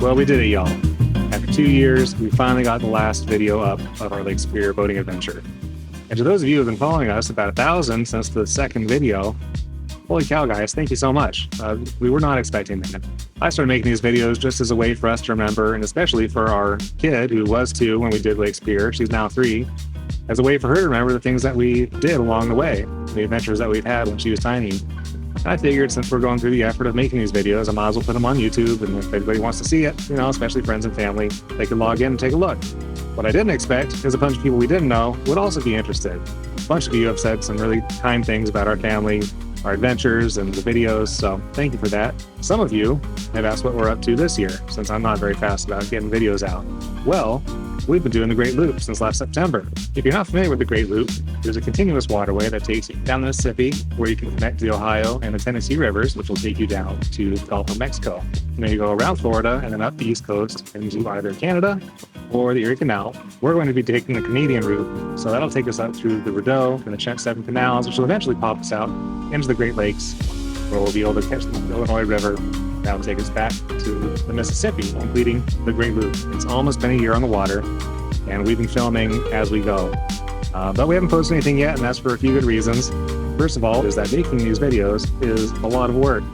Well, we did it, y'all. After 2 years, we finally got the last video up of our Lake Superior boating adventure. And to those of you who have been following us, about 1,000 since the second video, holy cow, guys, thank you so much. We were not expecting that. I started making these videos just as a way for us to remember, and especially for our kid, who was 2 when we did Lake Superior, she's now 3, as a way for her to remember the things that we did along the way, the adventures that we've had when she was tiny. I figured since we're going through the effort of making these videos, I might as well put them on YouTube, and if anybody wants to see it, especially friends and family, they can log in and take a look. What I didn't expect is a bunch of people we didn't know would also be interested. A bunch of you have said some really kind things about our family, our adventures, and the videos, so thank you for that. Some of you have asked what we're up to this year, since I'm not very fast about getting videos out. Well, we've been doing the Great Loop since last September. If you're not familiar with the Great Loop, there's a continuous waterway that takes you down the Mississippi, where you can connect to the Ohio and the Tennessee rivers, which will take you down to the Gulf of Mexico. And then you go around Florida and then up the East Coast into either Canada or the Erie Canal. We're going to be taking the Canadian route, so that'll take us up through the Rideau and the Chant 7 canals, which will eventually pop us out into the Great Lakes, where we'll be able to catch the Illinois River. That will take us back to the Mississippi, completing the Great Loop. It's almost been a year on the water, and we've been filming as we go. But we haven't posted anything yet, and that's for a few good reasons. First of all, is that making these videos is a lot of work.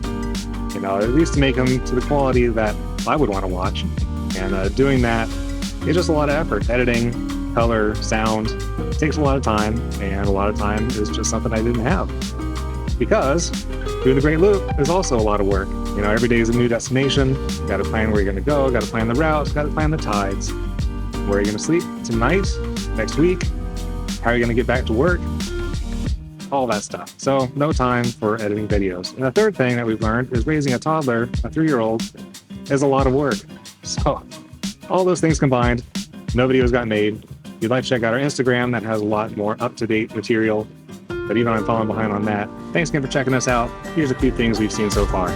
At least to make them to the quality that I would want to watch. And doing that is just a lot of effort. Editing, color, sound, takes a lot of time, and a lot of time is just something I didn't have. Because doing the Great Loop is also a lot of work. Every day is a new destination. You got to plan where you're going to go, got to plan the routes, got to plan the tides. Where are you going to sleep tonight, next week? How are you going to get back to work? All that stuff. So no time for editing videos. And the third thing that we've learned is raising a toddler, a 3-year-old, is a lot of work. So all those things combined, no videos got made. If you'd like to check out our Instagram, that has a lot more up-to-date material. But even though I'm falling behind on that, thanks again for checking us out. Here's a few things we've seen so far.